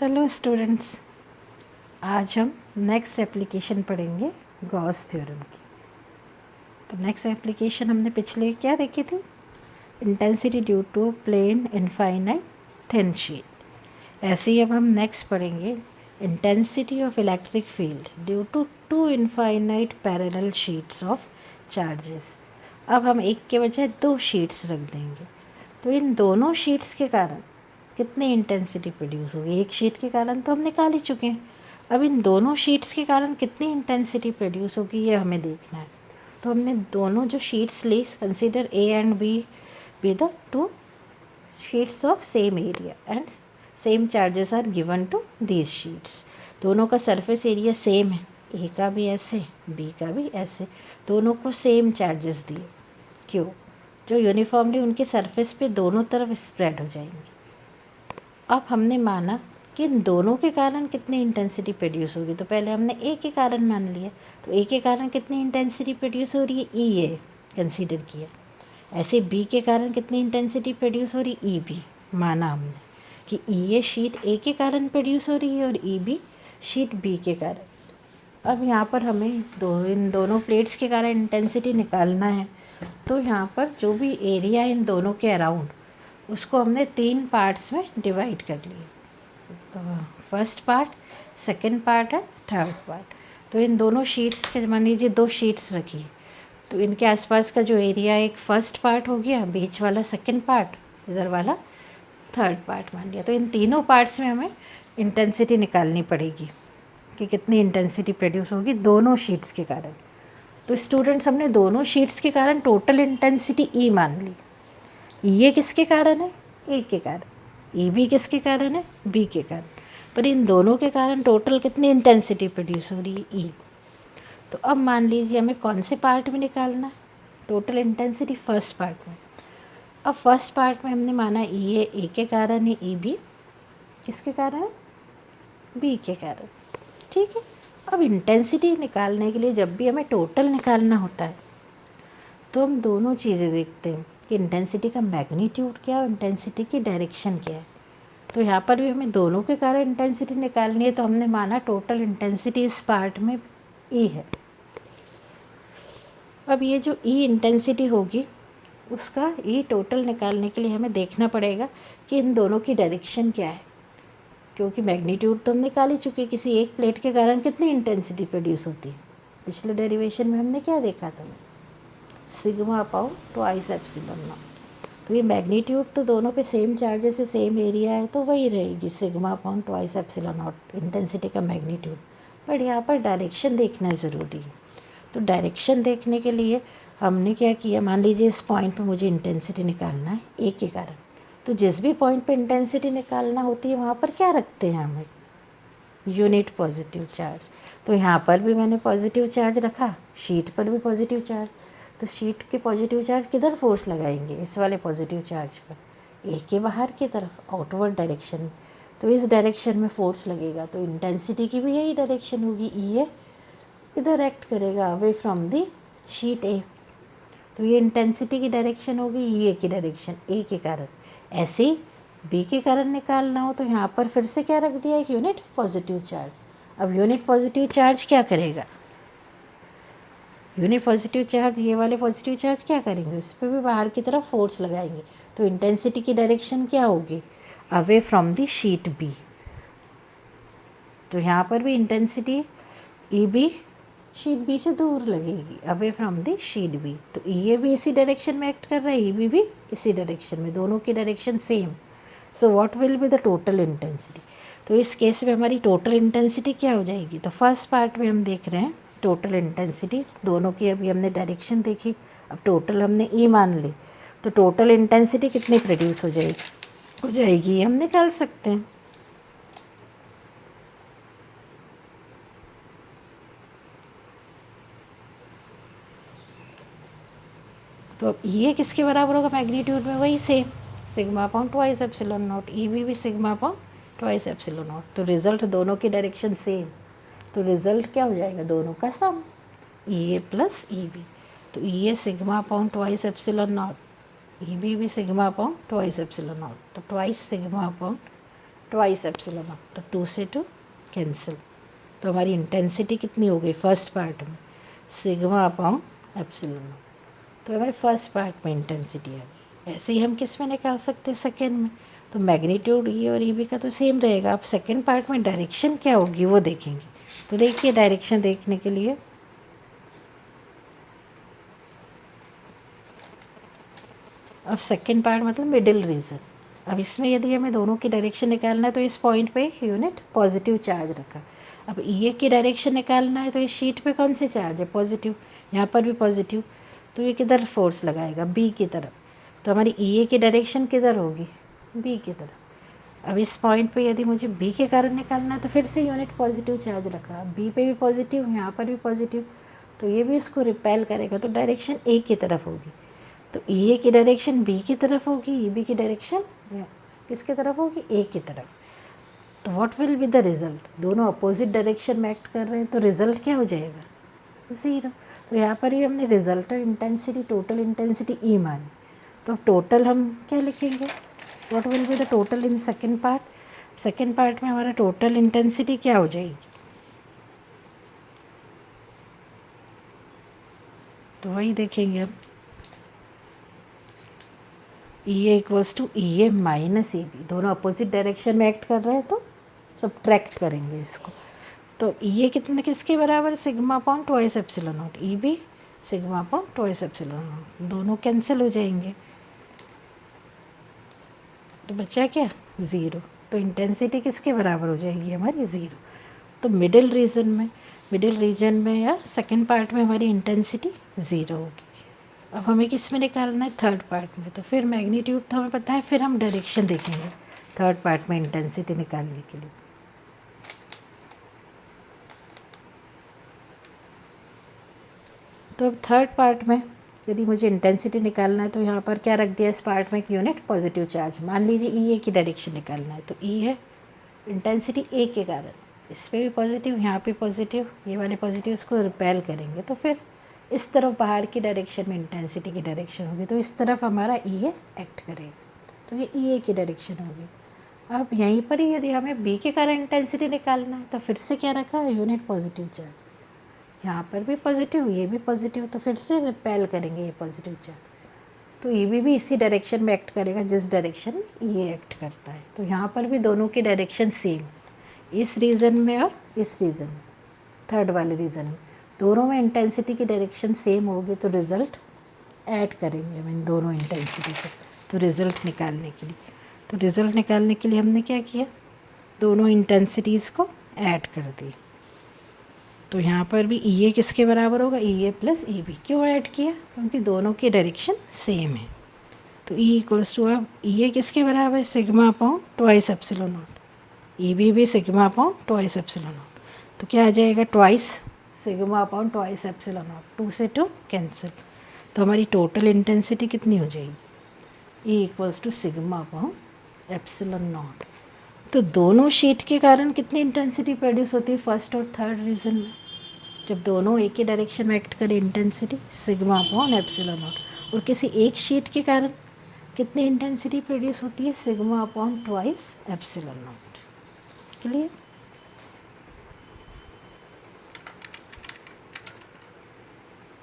Hello students, आज हम next application पढ़ेंगे गॉस थ्योरम की। तो नेक्स्ट एप्लीकेशन हमने पिछले क्या देखी थी? Intensity due to plane infinite thin sheet. ऐसे ही अब हम नेक्स्ट पढ़ेंगे intensity of electric field due to two infinite parallel sheets of charges. अब हम एक के बजाय दो शीट्स रख देंगे, तो इन दोनों शीट्स के कारण कितनी इंटेंसिटी प्रोड्यूस होगी। एक शीट के कारण तो हम निकाल ही चुके हैं, अब इन दोनों शीट्स के कारण कितनी इंटेंसिटी प्रोड्यूस होगी ये हमें देखना है। तो हमने दोनों जो शीट्स ली, consider A and B the two sheets of same area and same charges are given to these sheets. दोनों का सरफेस एरिया सेम है, ए का भी ऐसे बी का भी ऐसे, दोनों को सेम चार्जेस दिए। क्यों? जो यूनिफॉर्मली उनके सरफेस पे दोनों तरफ स्प्रेड हो जाएंगे। अब हमने माना कि इन दोनों के कारण कितनी इंटेंसिटी प्रोड्यूस होगी, तो पहले हमने ए के कारण मान लिया, तो ए के कारण कितनी इंटेंसिटी प्रोड्यूस हो रही है, ई ए कंसीडर किया। ऐसे बी के कारण कितनी इंटेंसिटी प्रोड्यूस हो रही है, ई बी माना हमने कि ई ए शीट ए के कारण प्रोड्यूस हो रही है और ई बी शीट बी के कारण। अब यहाँ पर हमें इन दोनों प्लेट्स के कारण इंटेंसिटी निकालना है, तो यहाँ पर जो भी एरिया इन दोनों के अराउंड उसको हमने तीन पार्ट्स में डिवाइड कर लिए। तो फर्स्ट पार्ट, सेकंड पार्ट है, थर्ड पार्ट। तो इन दोनों शीट्स के, मान लीजिए दो शीट्स रखी, तो इनके आसपास का जो एरिया एक फर्स्ट पार्ट हो गया, बीच वाला सेकंड पार्ट, इधर वाला थर्ड पार्ट मान लिया। तो इन तीनों पार्ट्स में हमें इंटेंसिटी निकालनी पड़ेगी कि कितनी इंटेंसिटी प्रोड्यूस होगी दोनों शीट्स के कारण। तो स्टूडेंट्स, हमने दोनों शीट्स के कारण टोटल इंटेंसिटी ई मान ली। ये किसके कारण है? ए के कारण। ई भी किसके कारण है? बी के कारण। पर इन दोनों के कारण टोटल कितनी इंटेंसिटी प्रोड्यूस हो रही है? ई। तो अब मान लीजिए हमें कौन से पार्ट में निकालना है टोटल इंटेंसिटी? फर्स्ट पार्ट में। अब फर्स्ट पार्ट में हमने माना ई ए के कारण है, ई बी किसके कारण है? बी के कारण। ठीक है। अब इंटेंसिटी निकालने के लिए जब भी हमें टोटल निकालना होता है तो हम दोनों चीज़ें देखते हैं कि इंटेंसिटी का मैग्नीट्यूड क्या है और इंटेंसिटी की डायरेक्शन क्या है। तो यहाँ पर भी हमें दोनों के कारण इंटेंसिटी निकालनी है, तो हमने माना टोटल इंटेंसिटी इस पार्ट में ई है। अब ये जो ई इंटेंसिटी होगी उसका ई टोटल निकालने के लिए हमें देखना पड़ेगा कि इन दोनों की डायरेक्शन क्या है, क्योंकि मैग्नीट्यूड तो हम निकाल ही चुके, किसी एक प्लेट के कारण कितनी इंटेंसिटी प्रोड्यूस होती है। पिछले डेरिवेशन में हमने क्या देखा था? Sigma upon twice epsilon not. तो ये मैग्नीट्यूड तो दोनों पे सेम चार्जेस है, सेम एरिया है, तो वही रहेगी sigma upon twice epsilon not intensity का मैग्नीट्यूड। बट यहाँ पर डायरेक्शन देखना ज़रूरी है। तो डायरेक्शन देखने के लिए हमने क्या किया, मान लीजिए इस पॉइंट पे मुझे इंटेंसिटी निकालना है ए के कारण, तो जिस भी पॉइंट पे इंटेंसिटी निकालना होती है वहाँ पर क्या रखते हैं हमें? Unit positive charge. तो यहाँ पर भी मैंने पॉजिटिव चार्ज रखा, शीट पर भी पॉजिटिव चार्ज। तो शीट के पॉजिटिव चार्ज किधर फोर्स लगाएंगे? इस वाले पॉजिटिव चार्ज पर, ए के बाहर की तरफ, आउटवर्ड डायरेक्शन में। तो इस डायरेक्शन में फोर्स लगेगा, तो इंटेंसिटी की भी यही डायरेक्शन होगी, ई ए इधर एक्ट करेगा अवे फ्रॉम दी शीट ए। तो ये इंटेंसिटी की डायरेक्शन होगी, ई ए की डायरेक्शन ए के कारण। ऐसे ही बी के कारण निकालना हो तो यहाँ पर फिर से क्या रख दिया? एक यूनिट पॉजिटिव चार्ज। अब यूनिट पॉजिटिव चार्ज क्या करेगा? यूनिट पॉजिटिव चार्ज, ये वाले पॉजिटिव चार्ज क्या करेंगे? उस पर भी बाहर की तरफ फोर्स लगाएंगे, तो इंटेंसिटी की डायरेक्शन क्या होगी? Away from the sheet B. तो यहाँ पर भी intensity E B sheet B से दूर लगेगी, away from the sheet B. तो ई ए भी इसी डायरेक्शन में एक्ट कर रहा है, ई बी भी इसी डायरेक्शन में, दोनों की direction same. So what will be the total intensity? तो इस केस में हमारी टोटल इंटेंसिटी क्या हो जाएगी? तो फर्स्ट पार्ट में हम देख रहे हैं टोटल इंटेंसिटी, दोनों की अभी हमने डायरेक्शन देखी, अब टोटल हमने ई मान ली, तो टोटल इंटेंसिटी कितनी प्रोड्यूस हो जाएगी ये हम निकाल सकते हैं। तो अब ये किसके बराबर होगा मैग्नीट्यूड में? वही same sigma upon twice epsilon not. E भी sigma upon twice epsilon not. तो रिजल्ट दोनों की डायरेक्शन सेम, तो रिजल्ट क्या हो जाएगा? दोनों का सम, ई ए प्लस ई बी। तो E A sigma upon twice epsilon not, E B भी sigma upon twice epsilon not. तो twice sigma upon twice epsilon not, तो 2 से 2 कैंसिल। तो हमारी इंटेंसिटी कितनी हो गई फर्स्ट पार्ट में, सिग्मा अपॉन एप्सिलॉन नॉट। तो हमारे फर्स्ट पार्ट में इंटेंसिटी आ गई। ऐसे ही हम किस में निकाल सकते हैं, सेकेंड में। तो मैग्नीट्यूड ई और ई बी का तो सेम रहेगा। अब सेकेंड पार्ट में डायरेक्शन क्या होगी वो देखेंगे। तो देखिए डायरेक्शन देखने के लिए अब सेकेंड पार्ट मतलब मिडिल रीजन। अब इसमें यदि हमें दोनों की डायरेक्शन निकालना है तो इस पॉइंट पे यूनिट पॉजिटिव चार्ज रखा। अब ई की डायरेक्शन निकालना है तो इस शीट पे कौन से चार्ज है, पॉजिटिव, यहाँ पर भी पॉजिटिव। तो ये किधर फोर्स लगाएगा, बी की तरफ। तो हमारी ई की डायरेक्शन किधर होगी, बी की तरफ। अब इस पॉइंट पे यदि मुझे बी के कारण निकालना है तो फिर से यूनिट पॉजिटिव चार्ज रखा, बी पे भी पॉजिटिव, यहाँ पर भी पॉजिटिव, तो ये भी उसको रिपेल करेगा, तो डायरेक्शन ए की तरफ होगी। तो ई की डायरेक्शन बी की तरफ होगी, ई बी की डायरेक्शन किसकी तरफ होगी, ए की तरफ। तो what will be the result, दोनों अपोजिट डायरेक्शन में एक्ट कर रहे हैं तो रिजल्ट क्या हो जाएगा, 0। तो यहाँ पर भी हमने रिजल्टेंट इंटेंसिटी, टोटल इंटेंसिटी ई मानी। तो टोटल हम क्या लिखेंगे, what will be the total in second part. Second part में हमारा टोटल इंटेंसिटी क्या हो जाएगी, तो वही देखेंगे हम, E A equals to E A minus E B. दोनों अपोजिट डायरेक्शन में एक्ट कर रहे हैं तो सब्ट्रैक्ट करेंगे इसको। तो ई ए कितने किसके बराबर, sigma upon twice epsilon not, E B sigma upon twice epsilon not, दोनों कैंसिल हो जाएंगे। तो बचा क्या, 0। तो इंटेंसिटी किसके बराबर हो जाएगी हमारी, 0। तो मिडिल रीजन में या सेकेंड पार्ट में हमारी इंटेंसिटी 0 होगी। अब हमें किस में निकालना है, थर्ड पार्ट में। तो फिर मैग्नीट्यूड तो हमें पता है, फिर हम डायरेक्शन देखेंगे थर्ड पार्ट में इंटेंसिटी निकालने के लिए। तो अब थर्ड पार्ट में यदि मुझे इंटेंसिटी निकालना है तो यहाँ पर क्या रख दिया, इस पार्ट में एक यूनिट पॉजिटिव चार्ज। मान लीजिए ई ए की डायरेक्शन निकालना है, तो ई है इंटेंसिटी ए के कारण, इस पर भी पॉजिटिव, यहाँ पे पॉजिटिव, ये वाले पॉजिटिव इसको रिपेल करेंगे, तो फिर इस तरफ बाहर की डायरेक्शन में इंटेंसिटी की डायरेक्शन होगी, तो इस तरफ हमारा ई ए एक्ट करेगा, तो ये ई ए की डायरेक्शन होगी। अब यहीं पर ही यदि हमें बी के कारण इंटेंसिटी निकालना है तो फिर से क्या रखा है, यूनिट पॉजिटिव चार्ज, यहाँ पर भी पॉजिटिव, ये भी पॉजिटिव, तो फिर से रिपेल करेंगे ये पॉजिटिव चार्ज। तो ये भी इसी डायरेक्शन में एक्ट करेगा जिस डायरेक्शन में ये एक्ट करता है। तो यहाँ पर भी दोनों की डायरेक्शन सेम, इस रीजन में और इस रीजन में, थर्ड वाले रीजन में, दोनों में इंटेंसिटी की डायरेक्शन सेम होगी। तो रिज़ल्ट ऐड करेंगे हम इन दोनों इंटेंसिटी को, तो रिज़ल्ट निकालने के लिए। तो रिज़ल्ट निकालने के लिए हमने क्या किया, दोनों इंटेंसिटीज़ को ऐड कर दी। तो यहाँ पर भी ई ए किसके बराबर होगा, ई ए प्लस ई बी। क्यों ऐड किया, क्योंकि दोनों की डायरेक्शन सेम है। तो ई इक्वल्स टू, अब ई ए किसके बराबर है, sigma upon twice epsilon not, E B भी sigma upon twice epsilon not. तो क्या आ जाएगा, twice sigma upon twice epsilon naught, 2 से 2 कैंसिल। तो हमारी टोटल इंटेंसिटी कितनी हो जाएगी, E equals to sigma upon epsilon not. तो दोनों शीट के कारण कितनी इंटेंसिटी प्रोड्यूस होती है, फर्स्ट और थर्ड रीजन में, जब दोनों एक ही डायरेक्शन में एक्ट करें, intensity sigma upon epsilon not. और किसी एक शीट के कारण कितनी इंटेंसिटी प्रोड्यूस होती है, sigma upon twice epsilon not. Clear.